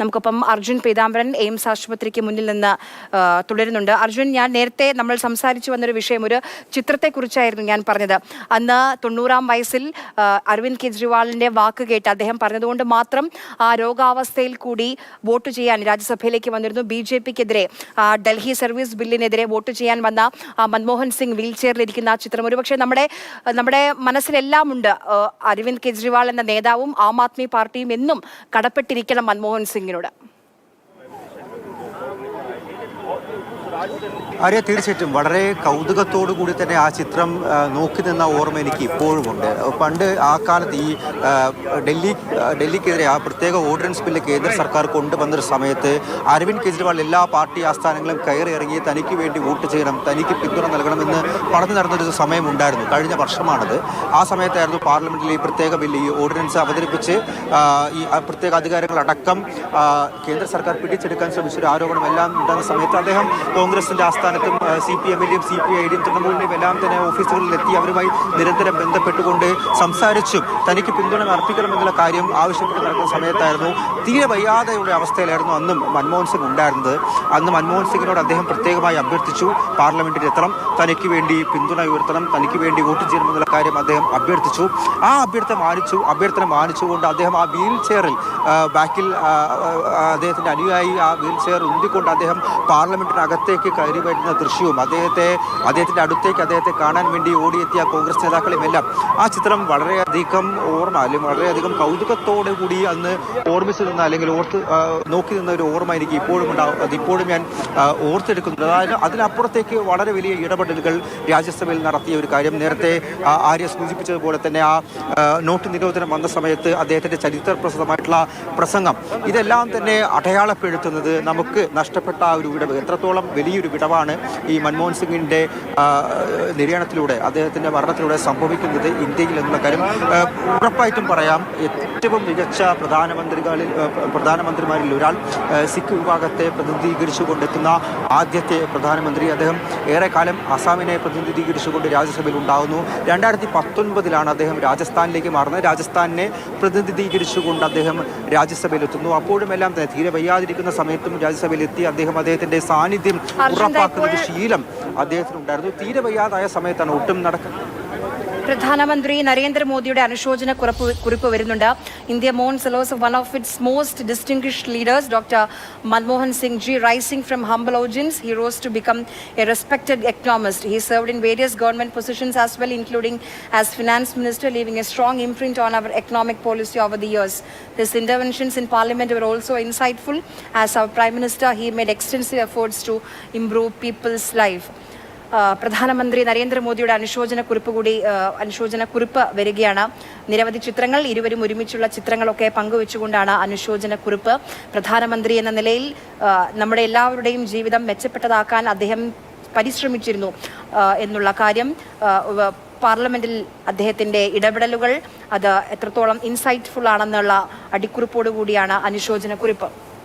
നമുക്കൊപ്പം അർജുൻ പീതാംബരൻ എയിംസ് ആശുപത്രിക്ക് മുന്നിൽ നിന്ന് തുടരുന്നുണ്ട്. അർജുൻ, ഞാൻ നേരത്തെ നമ്മൾ സംസാരിച്ചു വന്നൊരു വിഷയം, ഒരു ചിത്രത്തെക്കുറിച്ചായിരുന്നു ഞാൻ പറഞ്ഞത്. അന്ന് 90-ാം വയസ്സിൽ അരവിന്ദ് കെജ്രിവാളിന്റെ വാക്ക് കേട്ട് അദ്ദേഹം പറഞ്ഞതുകൊണ്ട് മാത്രം ആ രോഗാവസ്ഥയിൽ കൂടി വോട്ട് ചെയ്യാൻ രാജ്യസഭയിലേക്ക് വന്നിരുന്നു. BJPക്കെതിരെ ഡൽഹി സർവീസ് ബില്ലിനെതിരെ വോട്ട് ചെയ്യാൻ വന്ന മൻമോഹൻ സിംഗ് വീൽ ചെയറിലിരിക്കുന്ന ആ ചിത്രം ഒരുപക്ഷെ നമ്മുടെ മനസ്സിലെല്ലാം ഉണ്ട്. അരവിന്ദ് കെജ്രിവാൾ എന്ന നേതാവും ആം ആദ്മി പാർട്ടിയും എന്നും കടപ്പെട്ടിരിക്കണം മൻമോഹൻ സിംഗിനോട്. ആര്യ, തീർച്ചയായിട്ടും വളരെ കൗതുകത്തോടു കൂടി തന്നെ ആ ചിത്രം നോക്കി നിന്ന ഓർമ്മ എനിക്ക് ഇപ്പോഴുമുണ്ട്. പണ്ട് ആ കാലത്ത് ഈ ഡൽഹിക്കെതിരെ ആ പ്രത്യേക ഓർഡിനൻസ് ബില്ല് കേന്ദ്ര സർക്കാർ കൊണ്ടുവന്നൊരു സമയത്ത് അരവിന്ദ് കെജ്രിവാൾ എല്ലാ പാർട്ടി ആസ്ഥാനങ്ങളും കയറി ഇറങ്ങി തനിക്ക് വേണ്ടി വോട്ട് ചെയ്യണം, തനിക്ക് പിന്തുണ നൽകണമെന്ന് പറഞ്ഞു നടന്നൊരു സമയമുണ്ടായിരുന്നു. കഴിഞ്ഞ വർഷമാണത്. ആ സമയത്തായിരുന്നു പാർലമെന്റിൽ ഈ പ്രത്യേക ബില്ല്, ഈ ഓർഡിനൻസ് അവതരിപ്പിച്ച് ഈ പ്രത്യേക അധികാരങ്ങളടക്കം കേന്ദ്ര സർക്കാർ പിടിച്ചെടുക്കാൻ ശ്രമിച്ചൊരു ആരോപണം എല്ലാം ഉണ്ടാകുന്ന സമയത്ത് അദ്ദേഹം കോൺഗ്രസിന്റെ ആസ്ഥാനത്തും CPM-ന്റെയും CPI-യുടെയും തൃണമൂലിന്റെയും എല്ലാം തന്നെ ഓഫീസുകളിലെത്തി അവരുമായി നിരന്തരം ബന്ധപ്പെട്ടുകൊണ്ട് സംസാരിച്ചും തനിക്ക് പിന്തുണ അർപ്പിക്കണമെന്നുള്ള കാര്യം ആവശ്യപ്പെട്ട് നടക്കുന്ന സമയത്തായിരുന്നു തീരെ വയ്യാതെയുള്ള അവസ്ഥയിലായിരുന്നു അന്നും മൻമോഹൻ സിംഗ് ഉണ്ടായിരുന്നത്. അന്ന് മൻമോഹൻ സിംഗിനോട് അദ്ദേഹം പ്രത്യേകമായി അഭ്യർത്ഥിച്ചു പാർലമെന്റിൽ എത്തണം, തനിക്ക് വേണ്ടി പിന്തുണ ഉയർത്തണം, തനിക്ക് വേണ്ടി വോട്ട് ചെയ്യണമെന്നുള്ള കാര്യം അദ്ദേഹം അഭ്യർത്ഥിച്ചു. ആ അഭ്യർത്ഥന മാനിച്ചുകൊണ്ട് അദ്ദേഹം ആ വീൽ ചെയറിൽ ബാക്കിൽ അദ്ദേഹത്തിന്റെ അനുയായി ആ വീൽ ചെയർ ഉന്തിക്കൊണ്ട് അദ്ദേഹം പാർലമെന്റിനകത്തേക്ക് കയറി വരുന്ന ദൃശ്യവും അദ്ദേഹത്തിന്റെ അടുത്തേക്ക് അദ്ദേഹത്തെ കാണാൻ വേണ്ടി ഓടിയെത്തിയ കോൺഗ്രസ് നേതാക്കളെയും എല്ലാം ആ ചിത്രം വളരെയധികം അല്ലെങ്കിൽ വളരെയധികം കൗതുകത്തോടു കൂടി അന്ന് ഓർമ്മിച്ചു നിന്ന അല്ലെങ്കിൽ നോക്കി നിന്ന ഒരു ഓർമ്മ എനിക്ക് ഇപ്പോഴും ഉണ്ടാവും. അതിപ്പോഴും ഞാൻ ഓർത്തെടുക്കുന്നുണ്ട്. അതായത് അതിനപ്പുറത്തേക്ക് വളരെ വലിയ ഇടപെടലുകൾ രാജ്യസഭയിൽ നടത്തിയ ഒരു കാര്യം, നേരത്തെ ആര്യ സൂചിപ്പിച്ചതുപോലെ തന്നെ ആ നോട്ട് നിരോധനം വന്ന സമയത്ത് അദ്ദേഹത്തിന്റെ ചരിത്രപ്രസിദ്ധമായിട്ടുള്ള പ്രസംഗം, ഇതെല്ലാം തന്നെ അടയാളപ്പെടുത്തുന്നത് നമുക്ക് നഷ്ടപ്പെട്ട ആ ഒരു വിടവ്, എത്രത്തോളം വലിയൊരു വിടവാണ് ഈ മൻമോഹൻ സിംഗിന്റെ നിര്യാണത്തിലൂടെ, അദ്ദേഹത്തിന്റെ മരണത്തിലൂടെ സംഭവിക്കുന്നത് ഇന്ത്യയിൽ എന്നുള്ള കാര്യം ഉറപ്പായിട്ടും പറയാം. ഏറ്റവും മികച്ച പ്രധാനമന്ത്രിമാരിൽ ഒരാൾ, സിഖ് വിഭാഗത്തെ പ്രതിനിധീകരിച്ചുകൊണ്ടെത്തുന്ന ആദ്യത്തെ പ്രധാനമന്ത്രി. അദ്ദേഹം ഏറെക്കാലം അസാമിനെ പ്രതിനിധീകരിച്ചുകൊണ്ട് രാജ്യസഭയിൽ ഉണ്ടാകുന്നു. 2019 അദ്ദേഹം രാജസ്ഥാനിലേക്ക് മാറുന്നത്. രാജസ്ഥാനിനെ പ്രതിനിധീകരിച്ചുകൊണ്ട് അദ്ദേഹം രാജ്യസഭയിലെത്തുന്നു. അപ്പോഴും എല്ലാം തന്നെ തീരെ വയ്യാതിരിക്കുന്ന സമയത്തും രാജ്യസഭയിലെത്തി അദ്ദേഹത്തിന്റെ സാന്നിധ്യം ഉറപ്പാക്കുന്ന ഒരു ശീലം അദ്ദേഹത്തിനുണ്ടായിരുന്നു. തീരെ വയ്യാതായ സമയത്താണ് ഒട്ടും നടക്കുന്നത്. പ്രധാനമന്ത്രി നരേന്ദ്രമോദിയുടെ അനുശോചന കുറിപ്പ് വരുന്നുണ്ട്. India mourns the loss of one of its most distinguished leaders, Dr. Manmohan Singh Ji. Rising from humble origins, he rose to become a respected economist. He served in various government positions as well, including as finance minister, leaving a strong imprint on our economic policy over the years. His interventions in parliament were also insightful. As our prime minister, he made extensive efforts to improve people's life. പ്രധാനമന്ത്രി നരേന്ദ്രമോദിയുടെ അനുശോചന കുറിപ്പ് വരികയാണ്. നിരവധി ചിത്രങ്ങൾ, ഇരുവരും ഒരുമിച്ചുള്ള ചിത്രങ്ങളൊക്കെ പങ്കുവെച്ചുകൊണ്ടാണ് അനുശോചന കുറിപ്പ്. പ്രധാനമന്ത്രി എന്ന നിലയിൽ നമ്മുടെ എല്ലാവരുടെയും ജീവിതം മെച്ചപ്പെട്ടതാക്കാൻ അദ്ദേഹം പരിശ്രമിച്ചിരുന്നു എന്നുള്ള കാര്യം, പാർലമെന്റിൽ അദ്ദേഹത്തിന്റെ ഇടപെടലുകൾ അത് എത്രത്തോളം ഇൻസൈറ്റ്ഫുൾ ആണെന്നുള്ള അടിക്കുറിപ്പോടുകൂടിയാണ് അനുശോചന കുറിപ്പ്.